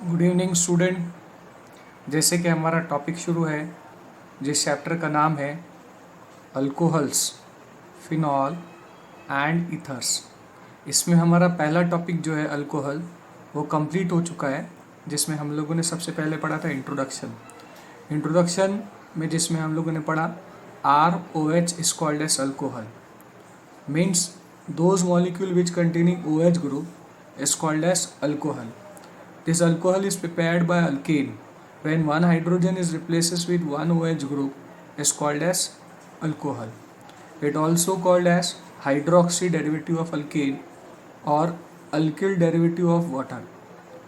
Good evening student. जैसे कि हमारा टॉपिक शुरू है, जिस चैप्टर का नाम है अल्कोहल्स, फिनॉल एंड ईथर्स। इसमें हमारा पहला टॉपिक जो है अल्कोहल वो कंप्लीट हो चुका है, जिसमें हम लोगों ने सबसे पहले पढ़ा था इंट्रोडक्शन में, जिसमें हम लोगों ने पढ़ा ROH is called as alcohol, means those molecule which containing OH group is called as alcohol. This alcohol is prepared by alkane. When one hydrogen is replaces with one OH group is called as alcohol. It also called as hydroxy derivative of alkane or alkyl derivative of water,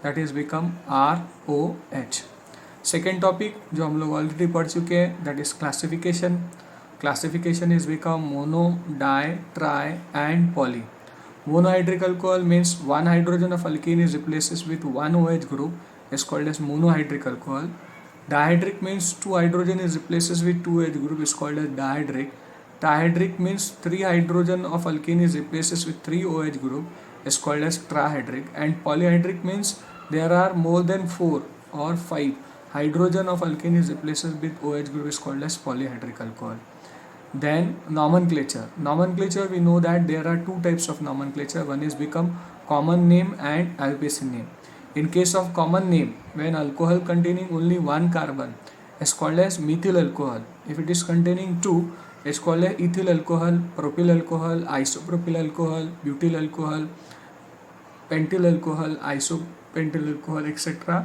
that is become ROH. Second topic जो हम लोग already पढ़ चुके हैं, that is classification. Classification is become mono, di, tri and poly. Monohydric alcohol means one hydrogen of alkene is replaces with one OH group is called as monohydric alcohol. Dihydric means two hydrogen is replaces with two OH group is called as dihydric. Trihydric means three hydrogen of alkene is replaces with three OH group is called as trihydric. And polyhydric means there are more than four or five hydrogen of alkene is replaces with OH group is called as polyhydric alcohol. Then nomenclature we know that there are two types of nomenclature. One is become common name and IUPAC name. In case of common name, when alcohol containing only one carbon is called as methyl alcohol. If it is containing two, it's called as ethyl alcohol, propyl alcohol, isopropyl alcohol, butyl alcohol, pentyl alcohol, isopentyl alcohol, etc.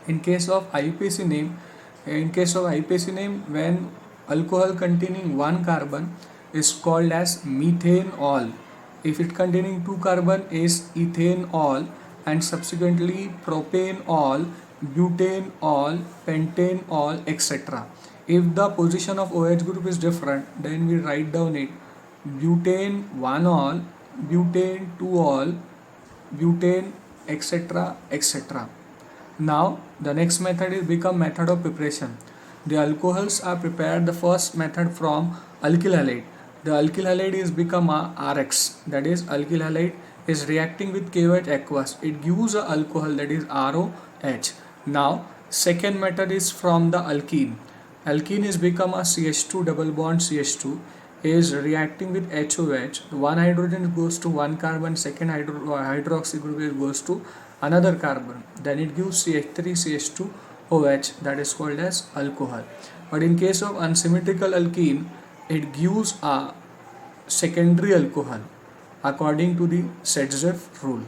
In case of IUPAC name, when alcohol containing one carbon is called as methanol. If it containing two carbon is ethanol, and subsequently propanol, butanol, pentanol, etc. If the position of OH group is different, then we write down it butane 1-ol, butane 2-ol, butane, etc. Now the next method is become method of preparation. The alcohols are prepared the first method from alkyl halide. The alkyl halide is become a RX, that is alkyl halide is reacting with KOH aqueous. It gives a alcohol, that is ROH. Now second method is from the alkene. Alkene is become a CH2 double bond CH2 is reacting with HOH. One hydrogen goes to one carbon, second hydroxy group goes to another carbon, then it gives CH3 CH2 OH, that is called as alcohol. But in case of unsymmetrical alkene, it gives a secondary alcohol according to the Sedgwick rule.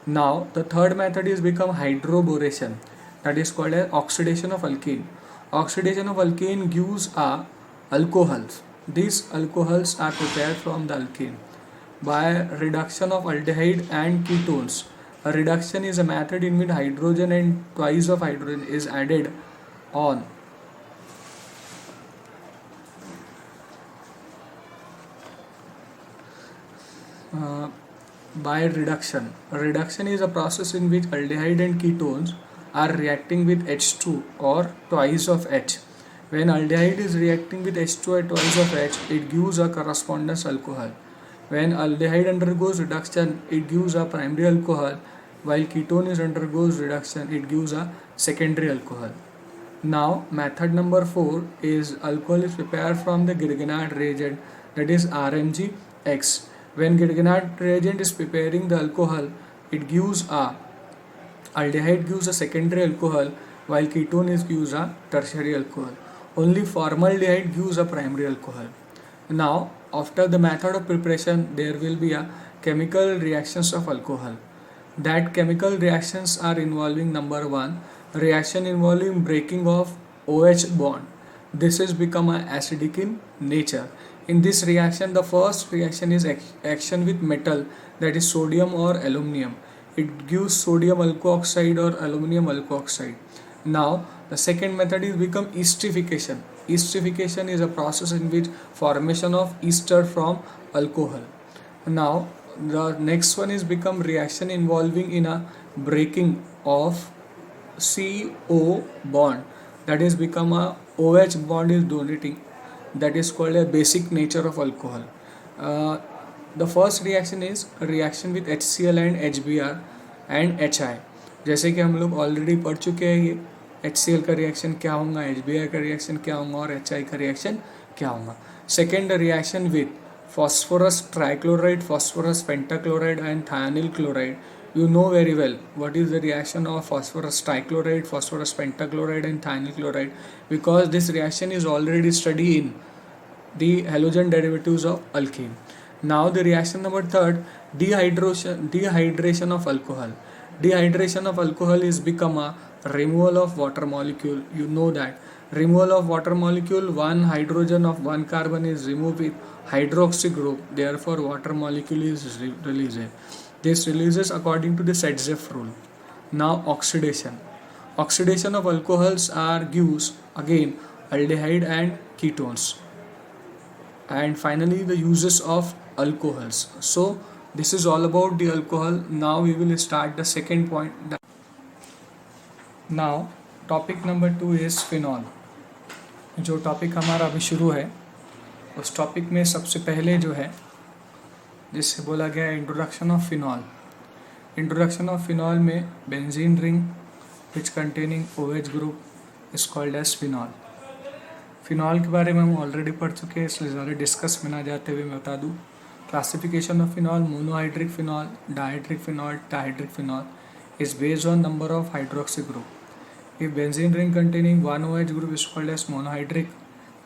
Now the third method is become hydroboration, that is called as oxidation of alkene. Oxidation of alkene gives a alcohols. These alcohols are prepared from the alkene by reduction of aldehyde and ketones. A reduction is a method in which hydrogen and twice of hydrogen is added on. By reduction. A reduction is a process in which aldehyde and ketones are reacting with H2 or twice of H. When aldehyde is reacting with H2 or twice of H, it gives a correspondence alcohol. When aldehyde undergoes reduction, it gives a primary alcohol, while ketone is undergoes reduction, it gives a secondary alcohol. Now method number 4 is alcohol is prepared from the Grignard reagent, that is RMgX. When Grignard reagent is preparing the alcohol, it gives a aldehyde gives a secondary alcohol, while ketone is gives a tertiary alcohol. Only formaldehyde gives a primary alcohol. Now after the method of preparation, there will be a chemical reactions of alcohol. That chemical reactions are involving number 1, reaction involving breaking of OH bond. This is become a acidic in nature. In this reaction, the first reaction is action with metal, that is sodium or aluminum. It gives sodium alkoxide or aluminum alkoxide. Now the second method is become esterification. Esterification is a process in which formation of ester from alcohol. Now the next one is become reaction involving in a breaking of CO bond, that is become a OH bond is donating, that is called a basic nature of alcohol. The first reaction is a reaction with HCl and HBr and HI. जैसे कि हम लोग already पढ़ चुके हैं ये HCl का reaction क्या होगा, HBr का रिएक्शन क्या होगा और HI का रिएक्शन क्या होगा. Second, reaction with phosphorus trichloride, phosphorus pentachloride and thionyl chloride. You know very well what is the reaction of phosphorus trichloride, phosphorus pentachloride and thionyl chloride, because this reaction is already studied in the halogen derivatives of alkene. Now the reaction number third, dehydration of alcohol. Dehydration of alcohol is become a removal of water molecule. You know that removal of water molecule, one hydrogen of one carbon is removed with hydroxy group, therefore water molecule is released. This releases according to the Sedgwick rule. Now oxidation. Oxidation of alcohols are gives again aldehyde and ketones. And finally the uses of alcohols. So this is all about the alcohol. Now we will start the second point. Now topic number 2 is phenol. जो topic हमारा अभी शुरू है उस topic में सबसे पहले जो है जिससे बोला गया है introduction of phenol. Introduction of phenol में benzene ring which containing OH group is called as phenol. Phenol के बारे में हम ऑलरेडी पढ़ चुके हैं, इसलिए ज़्यादा डिस्कस में ना जाते हुए मैं बता दूँ. Classification of phenol: monohydric phenol, dihydric phenol, trihydric phenol is based on number of hydroxy group. If benzene ring containing one OH group is called as monohydric.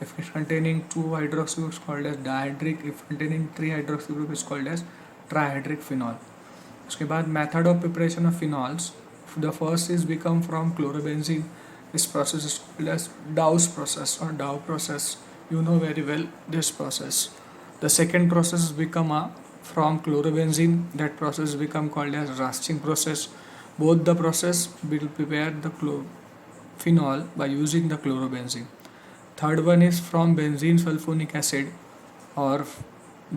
If it containing two hydroxy group is called as dihydric. If containing three hydroxy group is called as trihydric phenol. उसके बाद method of preparation of phenols. The first is become from chlorobenzene. This process is called as Dow's process or Dow process. You know very well this process. The second process is become from chlorobenzene. That process become called as Raschig process. Both the process will prepare the phenol by using the chlorobenzene. Third one is from benzene sulfonic acid, or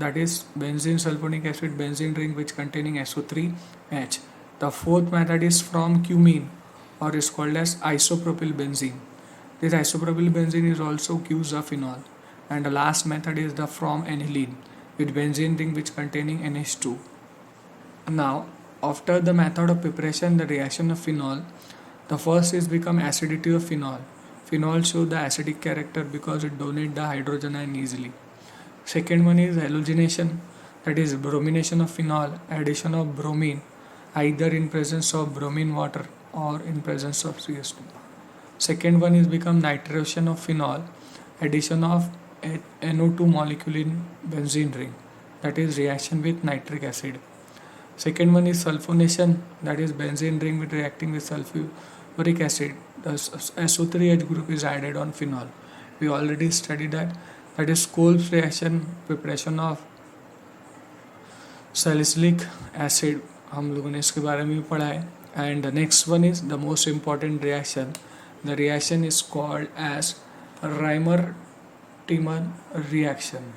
that is benzene sulfonic acid benzene ring which containing SO3H. The fourth method is from cumene, or is called as isopropyl benzene. This isopropyl benzene is also gives a phenol. And the last method is the from aniline with benzene ring which containing NH2. Now after the method of preparation, the reaction of phenol, the first is become acidity of phenol. Phenol show the acidic character because it donate the hydrogen ion easily. Second one is halogenation, that is bromination of phenol, addition of bromine either in presence of bromine water or in presence of CS2. Second one is become nitration of phenol, addition of NO2 molecule in benzene ring, that is reaction with nitric acid. Second one is sulfonation, that is benzene ring with reacting with sulfuric acid. The SO3H group is added on phenol. We already studied that. That is Kolb's reaction, preparation of salicylic acid. हम लोगों ने इसके बारे में भी पढ़ा है. And the next one is the most important reaction. The reaction is called as Reimer-Tiemann reaction.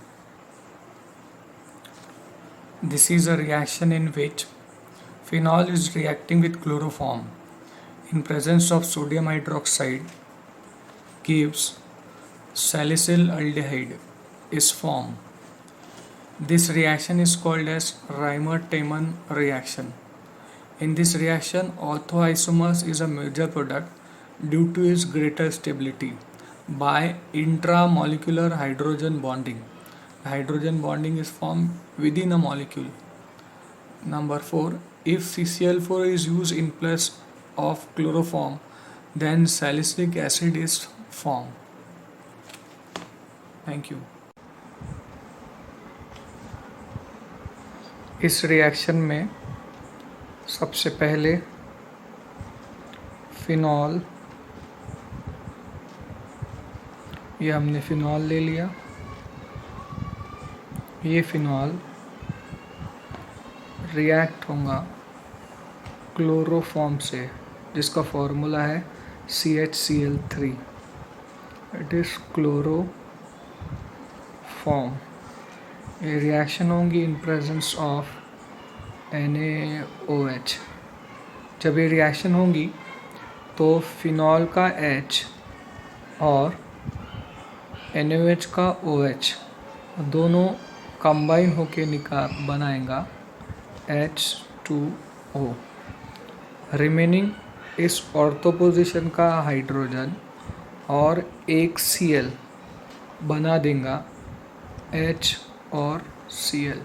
This is a reaction in which phenol is reacting with chloroform in presence of sodium hydroxide gives salicyl aldehyde is formed. This reaction is called as Reimer-Tiemann reaction. In this reaction, orthoisomers is a major product due to its greater stability by intramolecular hydrogen bonding. Hydrogen bonding is formed within a molecule. Number 4, if CCl4 is used in place of chloroform, then salicylic acid is formed. Thank you. इस reaction में सबसे पहले phenol, ये हमने phenol ले लिया. ये phenol react होगा क्लोरोफॉर्म से जिसका फॉर्मूला है CHCl3. It is chloroform. ये रिएक्शन होंगी इन प्रेजेंस ऑफ NaOH. जब ये रिएक्शन होंगी तो फिनॉल का H और NaOH का OH दोनों कंबाइन होके बनाएगा H2O. रिमेनिंग इस ऑर्थो पोजीशन का हाइड्रोजन और एक Cl बना देगा H और Cl।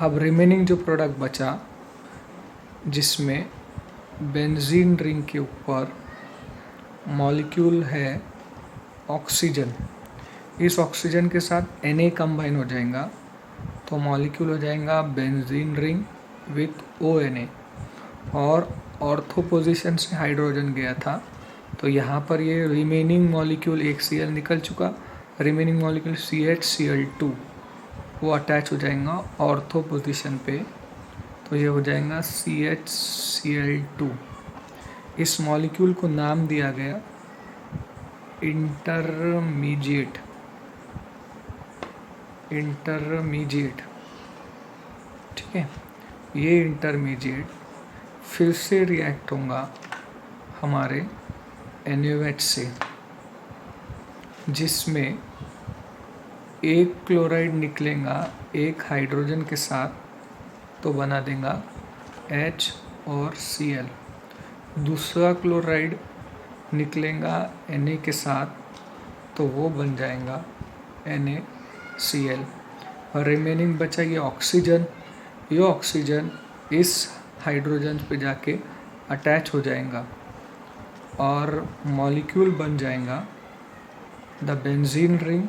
अब रिमेनिंग जो प्रोडक्ट बचा, जिसमें बेंजीन रिंग के ऊपर मॉलिक्यूल है ऑक्सीजन, इस ऑक्सीजन के साथ Na कंबाइन हो जाएगा तो मॉलिक्यूल हो जाएगा बेंजीन रिंग विथ ONA, और ऑर्थो पोजीशन से हाइड्रोजन गया था तो यहाँ पर ये रिमेनिंग मॉलिक्यूल एक Cl निकल चुका, रिमेनिंग मॉलिक्यूल CHCl2 वो अटैच हो जाएगा ऑर्थो पोजीशन पे, तो ये हो जाएगा CHCl2। इस मॉलिक्यूल को नाम दिया गया इंटरमीडिएट। ठीक है, ये इंटरमीडिएट फिर से रिएक्ट होगा हमारे NaOH से, जिसमें एक क्लोराइड निकलेगा एक हाइड्रोजन के साथ तो बना देगा H और Cl। दूसरा क्लोराइड निकलेगा Na के साथ तो वो बन जाएगा NaCl। और रिमेनिंग बचा ये ऑक्सीजन इस हाइड्रोजन पे जाके अटैच हो जाएगा और मॉलिक्यूल बन जाएगा the benzene ring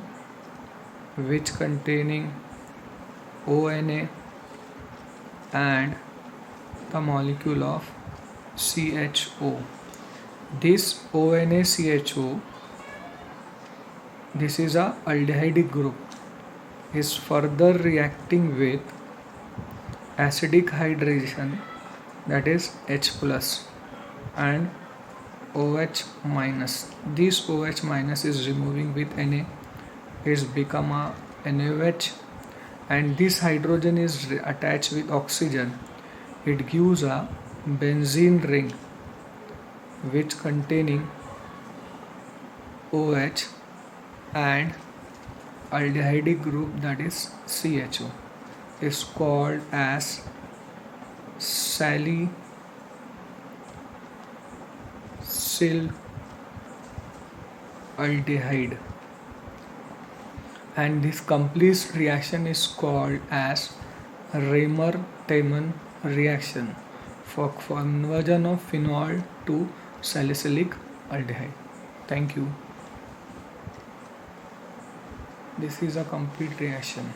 which containing ONA and the molecule of CHO. This ONaCHO, this is a aldehydic group, is further reacting with acidic hydration, that is H plus and OH minus. This OH minus is removing with Na, is become a NaOH, and this hydrogen is attached with oxygen. It gives a benzene ring which containing OH and aldehydic group, that is CHO, is called as salicylaldehyde, and this complete reaction is called as Raymer-Tayman reaction for conversion of phenol to salicylic aldehyde. Thank you. This is a complete reaction.